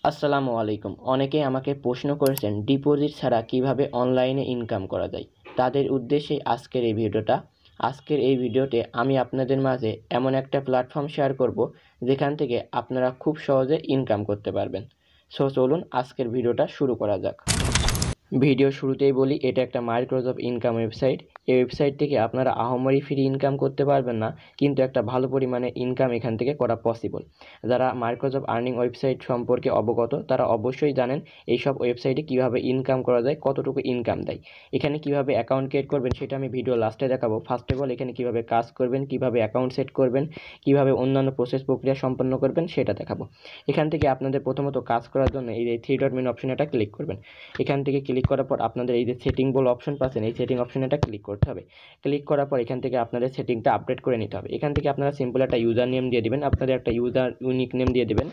আসসালামু আলাইকুম। অনেকেই আমাকে প্রশ্ন করেছেন ডিপোজিট ছাড়া কিভাবে অনলাইনে ইনকাম করা যায়। তাদের উদ্দেশ্যে আজকের এই ভিডিওটা। আজকের এই ভিডিওতে আমি আপনাদের মাঝে এমন একটা প্ল্যাটফর্ম শেয়ার করব যেখান থেকে আপনারা খুব সহজে ইনকাম করতে পারবেন। সো চলুন আজকের ভিডিওটা শুরু করা যাক। ভিডিও শুরুতেই বলি, এটা একটা মাইক্রোসফট ইনকাম ওয়েবসাইট। এই ওয়েবসাইট থেকে আপনারা আহামরি ফ্রি ইনকাম করতে পারবেন না, কিন্তু একটা ভালো পরিমাণে ইনকাম এখান থেকে করা পসিবল। যারা মাইক্রোসফট আর্নিং ওয়েবসাইট সম্পর্কে অবগত তারা অবশ্যই জানেন এইসব ওয়েবসাইটে কিভাবে ইনকাম করা যায়, কতটুকু ইনকাম দেয়। এখানে কিভাবে অ্যাকাউন্ট ক্রিয়েট করবেন সেটা আমি ভিডিও লাস্টে দেখাবো। ফার্স্ট অফ অল এখানে কিভাবে কাজ করবেন, কিভাবে অ্যাকাউন্ট সেট করবেন, কিভাবে অন্যান্য প্রসেস প্রক্রিয়া সম্পন্ন করবেন সেটা দেখাবো। এখান থেকে আপনাদের প্রথমত কাজ করার জন্য এই যে 3 ডট মেনু অপশন এটা ক্লিক করবেন। এখান থেকে ক্লিক করার পর আপনাদের এই যে সেটিং বলে অপশন পাচ্ছেন, এই সেটিং অপশন এটা ক্লিক করতে হবে। ক্লিক করার পর এখান থেকে আপনাদের সেটিংটা আপডেট করে নিতে হবে। এখান থেকে আপনারা সিম্পল একটা ইউজার নেম দিয়ে দিবেন, আপনাদের একটা ইউনিক নেম দিয়ে দিবেন।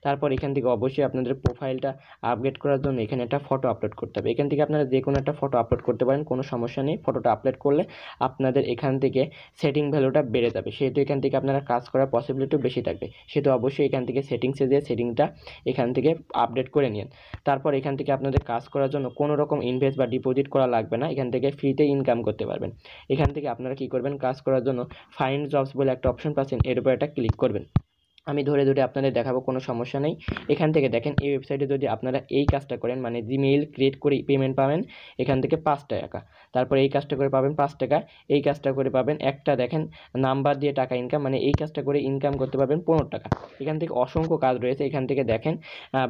তারপর এখান থেকে অবশ্যই আপনাদের প্রোফাইলটা আপডেট করার জন্য এখানে একটা ফটো আপলোড করতে হবে। এখান থেকে আপনারা যে কোনো একটা ফটো আপলোড করতে পারেন, কোনো সমস্যা নেই। ফটোটা আপলোড করলে আপনাদের এখান থেকে সেটিং ভ্যালুটা বেড়ে যাবে, সেহেতু এখান থেকে আপনারা কাজ করার পসিবিলিটি বেশি থাকবে। সেহেতু অবশ্যই এখান থেকে সেটিংসে দিয়ে সেটিংটা এখান থেকে আপডেট করে নিন। তারপর এখান থেকে আপনাদের কাজ করার জন্য কোনো রকম ইনভেস্ট বা ডিপোজিট করা লাগবে না, এখান থেকে ফ্রিতে ইনকাম করতে পারবেন। এখান থেকে আপনারা কি করবেন, কাজ করার জন্য ফাইন্ড জবস বলে একটা অপশন পাচ্ছেন, এর উপর একটা ক্লিক করবেন। আমি ধরে ধরে আপনাদের দেখাবো, কোনো সমস্যা নেই। এখান থেকে দেখেন এই ওয়েবসাইটে যদি আপনারা এই কাজটা করেন, মানে জিমেইল ক্রিয়েট করে পেমেন্ট পাবেন এখান থেকে 5 টাকা। তারপর এই কাজটা করে পাবেন 5 টাকা। এই কাজটা করে পাবেন একটা দেখেন নাম্বার দিয়ে টাকা ইনকাম, মানে এই কাজটা করে ইনকাম করতে পারবেন 15 টাকা। এখান থেকে অসংখ্য কাজ রয়েছে। এখান থেকে দেখেন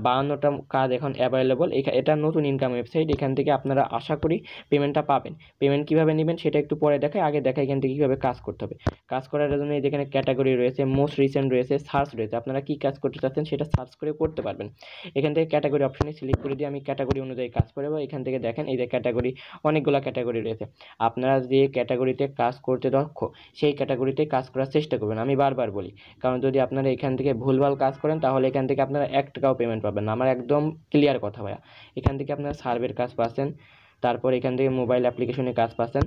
52টা কাজ এখন অ্যাভেলেবল। এটা নতুন ইনকাম ওয়েবসাইট। এখান থেকে আপনারা আশা করি পেমেন্টটা পাবেন। পেমেন্ট কীভাবে নেবেন সেটা একটু পরে দেখায়, আগে দেখায় এখান থেকে কীভাবে কাজ করতে হবে। কাজ করার জন্য এই যেখানে ক্যাটাগরি রয়েছে, মোস্ট রিসেন্ট রয়েছে, সার্চ রয়েছে, আপনারা কী কাজ করতে চাচ্ছেন সেটা সার্চ করে করতে পারবেন। এখান থেকে ক্যাটাগরি অপশনে সিলেক্ট করে দিয়ে আমি ক্যাটাগরি অনুযায়ী কাজ করব। এখান থেকে দেখেন এই যে ক্যাটাগরি, অনেকগুলো ক্যাটাগরি রয়েছে। আপনারা যে ক্যাটাগরিতে কাজ করতে দক্ষ সেই ক্যাটাগরিতে কাজ করার চেষ্টা করবেন, আমি বারবার বলি। কারণ যদি আপনারা এখান থেকে ভুলভাল কাজ করেন তাহলে এখান থেকে আপনারা 1 টাকাও পেমেন্ট পাবেন না, আমার একদম ক্লিয়ার কথা ভাইয়া। এখান থেকে আপনারা সার্ভের কাজ পাচ্ছেন, তারপর এখান থেকে মোবাইল অ্যাপ্লিকেশনের কাজ পাচ্ছেন,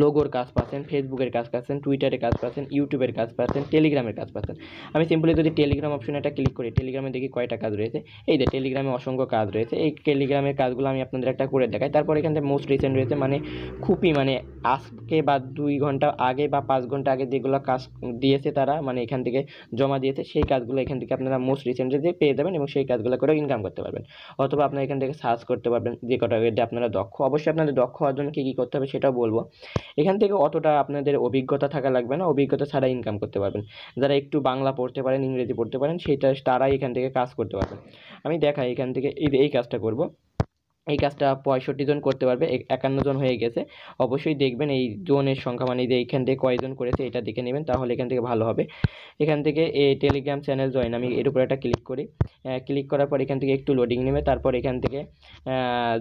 লোগোর কাজ পাচ্ছেন, ফেসবুকের কাজ পাচ্ছেন, টুইটারের কাজ পাচ্ছেন, ইউটিউবের কাজ পাচ্ছেন, টেলিগ্রামের কাজ পাচ্ছেন। আমি সিম্পলি যদি টেলিগ্রাম অপশনে একটা ক্লিক করি, টেলিগ্রামে দেখি কয়টা কাজ রয়েছে। এই যে টেলিগ্রামে অসংখ্য কাজ রয়েছে। এই টেলিগ্রামের কাজগুলো আমি আপনাদের একটা করে দেখাই। তারপর এখান থেকে মোস্ট রিসেন্ট রয়েছে, মানে খুবই মানে আজকে বা 2 ঘন্টা আগে বা 5 ঘন্টা আগে যেগুলো কাজ দিয়েছে তারা, মানে এখান থেকে জমা দিয়েছে, সেই কাজগুলো এখান থেকে আপনারা মোস্ট রিসেন্টে দিয়ে পেয়ে যাবেন এবং সেই কাজগুলো করেও ইনকাম করতে পারবেন। অথবা আপনারা এখান থেকে সার্চ করতে পারবেন যে কটা আপনারা দক্ষ। অবশ্যই আপনাদের দক্ষ হওয়ার জন্য কী কী করতে হবে সেটাও বলবো। এখান থেকে অতটা আপনাদের অভিজ্ঞতা থাকা লাগবে না, অভিজ্ঞতা ছাড়া ইনকাম করতে পারবেন। যারা একটু বাংলা পড়তে পারেন, ইংরেজি পড়তে পারেন, তারাই এখান থেকে কাজ করতে পারবেন। আমি দেখাই এখান থেকে এই কাজটা করব। এই কাজটা 65 জন করতে পারবে, 51 জন হয়ে গেছে। অবশ্যই দেখবেন এই জনের সংখ্যা, মানে যে এইখান থেকে কয়জন করেছে এটা দেখে নেবেন, তাহলে এখান থেকে ভালো হবে। এখান থেকে এই টেলিগ্রাম চ্যানেল জয়েন, আমি এর উপরে একটা ক্লিক করি। ক্লিক করার পর এখান থেকে একটু লোডিং নেবে। তারপর এখান থেকে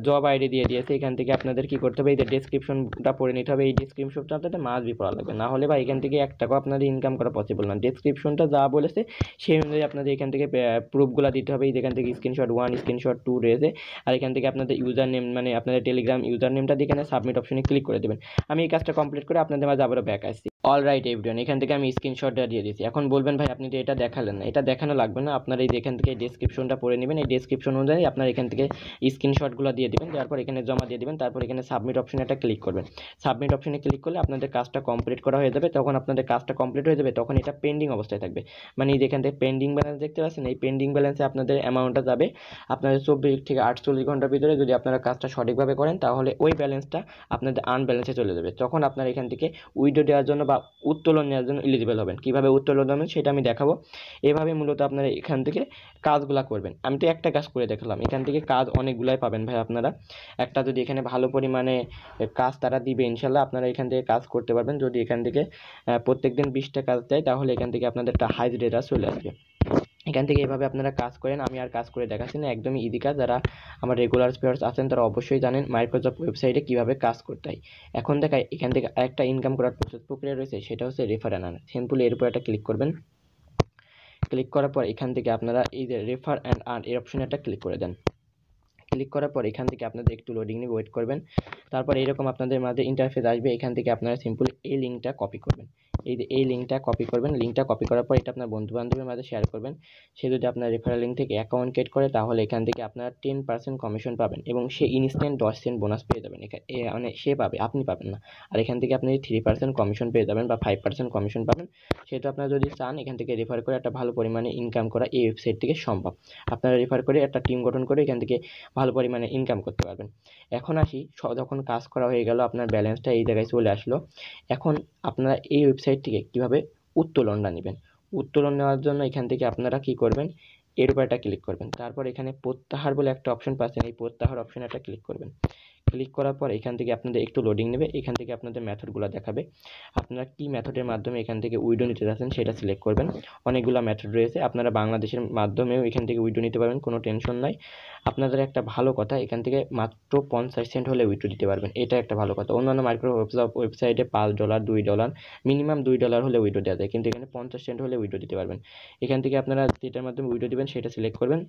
জব আইডি দিয়ে দিয়েছে। এখান থেকে আপনাদের কী করতে হবে, এই যে ডেসক্রিপশনটা পড়ে নিতে হবে। এই ডেসক্রিপশনটা আপনাদের মাস্ট বি পড়া লাগবে, না হলে বা এখান থেকে 1 টাকাও আপনাদের ইনকাম করা পসিবল না। ডেসক্রিপশনটা যা বলেছে সেই অনুযায়ী আপনাদের এখান থেকে প্রুফগুলো দিতে হবে। এই যেখান থেকে স্ক্রিনশট 1, স্ক্রিনশট 2 রয়েছে। আর এখান থেকে আপনাদের ইউজার নেম, মানে আপনাদের টেলিগ্রাম ইউজার নেমটা দিয়ে এখানে সাবমিট অপশনে ক্লিক করে দেবেন। আমি এই কাজটা কমপ্লিট করে আপনাদের মাঝে আবারও ব্যাক আসছি। অলরাইট এভরিওয়ান, এখান থেকে আমি স্ক্রিনশটটা দিয়ে দিয়েছি। এখন বলবেন ভাই আপনি তো এটা দেখালেন না। এটা দেখানো লাগবে না, আপনারা এই যে এখান থেকে ডেসক্রিপশনটা পড়ে নেবেন। এই ডেসক্রিপশন অনুযায়ী আপনারা এখান থেকে স্ক্রিনশটগুলো দিয়ে দেবেন, দেওয়ার পর এখানে জমা দিয়ে দেবেন। তারপর এখানে সাবমিট অপশনে একটা ক্লিক করবেন। সাবমিট অপশনে ক্লিক করলে আপনাদের কাজটা কমপ্লিট করা হয়ে যাবে। তখন আপনাদের কাজটা কমপ্লিট হয়ে যাবে, তখন এটা পেন্ডিং অবস্থায় থাকবে। মানে এই যেখান থেকে পেন্ডিং ব্যালেন্স দেখতে পাচ্ছেন, এই পেন্ডিং ব্যালেন্সে আপনাদের অ্যামাউন্টটা যাবে। আপনাদের 24 থেকে 48 ঘন্টার ভিতরে যদি আপনারা কাজটা সঠিকভাবে করেন তাহলে ওই ব্যালেন্সটা আপনাদের আনব্যালেন্সে চলে যাবে। তখন আপনারা এখান থেকে উইথড্র দেওয়ার জন্য বা উত্তোলন নেওয়ার জন্য এলিজিবল হবেন। কীভাবে উত্তোলন হবেন সেটা আমি দেখাবো। এভাবে মূলত আপনারা এখান থেকে কাজগুলো করবেন। আমি তো একটা কাজ করে দেখালাম, এখান থেকে কাজ অনেকগুলাই পাবেন ভাই আপনারা। একটা যদি এখানে ভালো পরিমাণে কাজ তারা দিবে, ইনশাল্লাহ আপনারা এখান থেকে কাজ করতে পারবেন। যদি এখান থেকে প্রত্যেকদিন 20টা কাজ দেয় তাহলে এখান থেকে আপনাদের একটা হাই রেটটা চলে আসবে। এখান থেকে এভাবে আপনারা কাজ করেন, আমি আর কাজ করে দেখাচ্ছি না, একদমই ইজি কাজ। যারা আমার রেগুলার ভিউয়ার্স আছেন তারা অবশ্যই জানেন মাইক্রোসফট ওয়েবসাইটে কীভাবে কাজ করতে হয়। এখন দেখায় এখান থেকে আরেকটা ইনকাম করার প্রক্রিয়া রয়েছে, সেটা হচ্ছে রেফার অ্যান্ড আর্ন। সিম্পলি এর উপর একটা ক্লিক করবেন। ক্লিক করার পর এখান থেকে আপনারা এই যে রেফার অ্যান্ড আর্ন এর অপশনে একটা ক্লিক করে দেন। ক্লিক করার পর এখান থেকে আপনাদের একটু লোডিং নিয়ে ওয়েট করবেন। তারপর এরকম আপনাদের মাঝে ইন্টারফেস আসবে। এখান থেকে আপনারা সিম্পলি এই লিঙ্কটা কপি করবেন। এই লিঙ্কটা কপি করবেন। লিঙ্কটা কপি করার পর এটা আপনার বন্ধু-বান্ধবের মাঝে শেয়ার করবেন। সে যদি আপনার রেফারেল লিঙ্ক থেকে অ্যাকাউন্ট ক্রিয়েট করে তাহলে এখান থেকে আপনারা 10% কমিশন পাবেন এবং সে ইনস্ট্যান্ট 10 সেন্ট বোনাস পেয়ে যাবেন। মানে সে পাবে, আপনি পাবেন না। আর এখান থেকে আপনি 3% কমিশন পেয়ে যাবেন বা 5% কমিশন পাবেন। সেহেতু আপনারা যদি চান এখান থেকে রেফার করে একটা ভালো পরিমাণে ইনকাম করা এই ওয়েবসাইট থেকে সম্ভব। আপনারা রেফার করে একটা টিম গঠন করে এখান থেকে ভালো পরিমাণে ইনকাম করতে পারবেন। এখন আসি, যখন কাজ করা হয়ে গেল আপনার ব্যালেন্সটা এই জায়গায় চলে আসলো, এখন আপনারা এই ওয়েবসাইট থেকে কীভাবে উত্তোলনটা নেবেন। উত্তোলন নেওয়ার জন্য এখান থেকে আপনারা কি করবেন, এর উপর একটা ক্লিক করবেন। তারপর এখানে প্রত্যাহার বলে একটা অপশন পাচ্ছেন, এই প্রত্যাহার অপশনে একটা ক্লিক করবেন। ক্লিক করার পর এখান থেকে আপনাদের একটু লোডিং নেবে। এখান থেকে আপনাদের মেথডগুলো দেখাবে, আপনারা কি মেথডের মাধ্যমে এখান থেকে উইডো নিতে যাচ্ছেন সেটা সিলেক্ট করবেন। অনেকগুলো মেথড রয়েছে, আপনারা বাংলাদেশের মাধ্যমেও এখান থেকে উইডো নিতে পারবেন, কোনো টেনশন নাই। আপনাদের একটা ভালো কথা, এখান থেকে মাত্র 50 সেন্ট হলে উইড্রো দিতে পারবেন, এটা একটা ভালো কথা। অন্যান্য মাইক্রো ওয়েবসাইটে $5, $2, মিনিমাম $2 হলে উইড্রো দেওয়া যায়, কিন্তু এখানে 50 সেন্ট হলে উইড্রো দিতে পারবেন। এখান থেকে আপনারা যেটার মাধ্যমে উইড্রো দিবেন সেটা সিলেক্ট করবেন।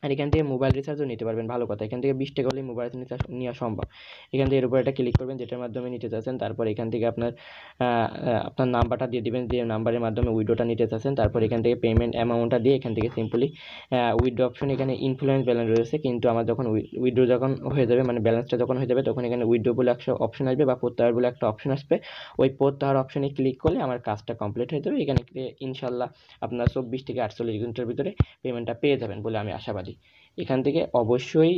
আর এখান থেকে মোবাইল রিচার্জও নিতে পারবেন, ভালো কথা। এখান থেকে 20 টাকা হলেই মোবাইল রিচার্জ নেওয়া সম্ভব। এখান থেকে এর উপর একটা ক্লিক করবেন যেটার মাধ্যমে নিতে চাচ্ছেন। তারপর এখান থেকে আপনার নাম্বারটা দিয়ে দিবেন, যে নাম্বারের মাধ্যমে উইড্রোটা নিতে চাচ্ছেন। তারপর এখান থেকে পেমেন্ট অ্যামাউন্টটা দিয়ে এখান থেকে সিম্পলি উইড্রো অপশন, এখানে ইনফ্লুয়েন্স ব্যালেন্স রয়েছে, কিন্তু আমার যখন উইড্রো যখন হয়ে যাবে, মানে ব্যালেন্সটা যখন হয়ে যাবে, তখন এখানে উইড্রো বলে একটা অপশন আসবে বা প্রত্যাহার বলে একটা অপশন আসবে। ওই প্রত্যাহার অপশনে ক্লিক করলে আমার কাজটা কমপ্লিট হয়ে যাবে। এখানে ইনশাল্লাহ আপনার 24 থেকে 48 ঘন্টার ভিতরে পেমেন্টটা পেয়ে যাবেন বলে আমি আশাবাদী। এখান থেকে অবশ্যই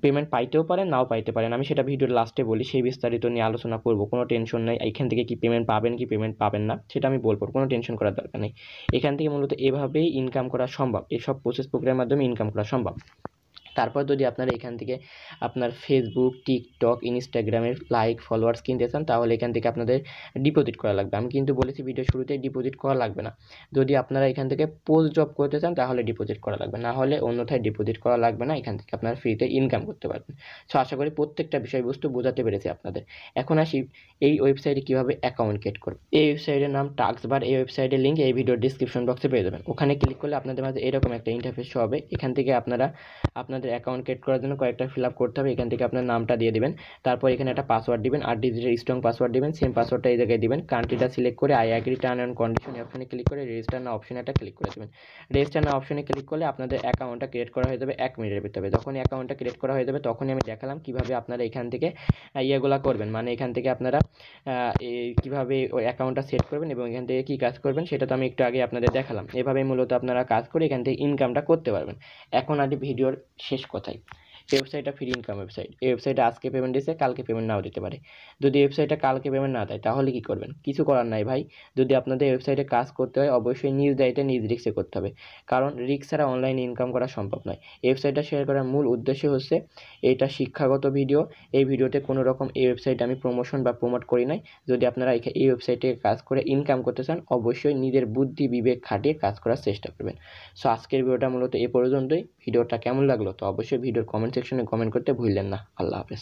পেমেন্ট পাইতেও পারেন, নাও পাইতে পারেন, আমি সেটা ভিডিওর লাস্টে বলি, সেই বিস্তারিত নিয়ে আলোচনা করব, কোনো টেনশন নেই। এখান থেকে কি পেমেন্ট পাবেন কি পেমেন্ট পাবেন না সেটা আমি বলবো, কোনো টেনশন করার দরকার নেই। এখান থেকে মূলত এভাবেই ইনকাম করা সম্ভব, এসব প্রসেস প্রক্রিয়ার মাধ্যমে ইনকাম করা সম্ভব। তারপর যদি আপনারা এখান থেকে আপনার ফেসবুক, টিকটক, ইনস্টাগ্রামের লাইক ফলোয়ার্স কিনতে চান তাহলে এখান থেকে আপনাদের ডিপোজিট করা লাগবে। আমি কিন্তু বলেছি ভিডিও শুরুতেই ডিপোজিট করা লাগবে না। যদি আপনারা এখান থেকে পোস্ট জব করতে চান তাহলে ডিপোজিট করা লাগবে, না হলে অন্যথায় ডিপোজিট করা লাগবে না। এখান থেকে আপনারা ফ্রিতে ইনকাম করতে পারবেন। সো আশা করি প্রত্যেকটা বিষয়বস্তু বোঝাতে পেরেছি আপনাদের। এখন আসি এই ওয়েবসাইটে কীভাবে অ্যাকাউন্ট ক্রিয়েট করবে। এই ওয়েবসাইটের নাম টাস্কবার। এই ওয়েবসাইটের লিঙ্ক এই ভিডিওর ডিসক্রিপশন বক্সে পেয়ে যাবেন। ওখানে ক্লিক করলে আপনাদের মাঝে এরকম একটা ইন্টারফেস শো হবে। এখান থেকে আপনারা আপনাদের অ্যাকাউন্ট ক্রিয়েট করার জন্য কয়েকটা ফিল আপ করতে হবে। এখান থেকে আপনার নামটা দিয়ে দিবেন, তারপর এখানে একটা পাসওয়ার্ড দিবেন, 8 ডিজিটের স্ট্রং পাসওয়ার্ড দিবেন। সেম পাসওয়ার্ডটা এই জায়গায় দিবেন। কান্ট্রিটা সিলেক্ট করে I agree term and condition অপশনে ক্লিক করে রেজিস্টার না অপশনে একটা ক্লিক করে দেবেন। রেজিস্টার না অপশনে ক্লিক করলে আপনাদের অ্যাকাউন্টটা ক্রিয়েট করা হয়ে যাবে 1 মিনিটের ভিতরে। যখনই অ্যাকাউন্টটা ক্রিয়েট করা হয়ে যাবে তখনই আমি দেখালাম কিভাবে আপনারা এখান থেকে ইয়েগুলো করবেন, মানে এখান থেকে আপনারা কিভাবে ওই অ্যাকাউন্টটা সেট করবেন এবং এখান থেকে কী কাজ করবেন সেটা তো আমি একটু আগে আপনাদের দেখালাম। এভাবেই মূলত আপনারা কাজ করে এখান থেকে ইনকামটা করতে পারবেন। এখন আজ ভিডিওর শেষ কথাই, এই ওয়েবসাইটটা ফ্রি ইনকাম ওয়েবসাইট। এই ওয়েবসাইটে আজকে পেমেন্ট দিচ্ছে, কালকে পেমেন্ট নাও দিতে পারে। যদি ওয়েবসাইটে কালকে পেমেন্ট না দেয় তাহলে কি করবেন? কিছু করার নাই ভাই। যদি আপনাদের ওয়েবসাইটে কাজ করতে হয় অবশ্যই নিজ দায়িত্বে নিজ রিস্কে করতে হবে, কারণ রিস্ক ছাড়া অনলাইনে ইনকাম করা সম্ভব নয়। এই ওয়েবসাইটটা শেয়ার করার মূল উদ্দেশ্য হচ্ছে এটা শিক্ষাগত ভিডিও। এই ভিডিওতে কোনো রকম এই ওয়েবসাইটে আমি প্রমোশন বা প্রমোট করি নাই। যদি আপনারা এই ওয়েবসাইটে কাজ করে ইনকাম করতে চান অবশ্যই নিজের বুদ্ধি বিবেক খাটিয়ে কাজ করার চেষ্টা করবেন। সো আজকের ভিডিওটা মূলত এ পর্যন্তই। ভিডিওটা কেমন লাগলো তো অবশ্যই ভিডিওর কমেন্ট সেকশনে কমেন্ট করতে ভুললেন না। আল্লাহ হাফেজ।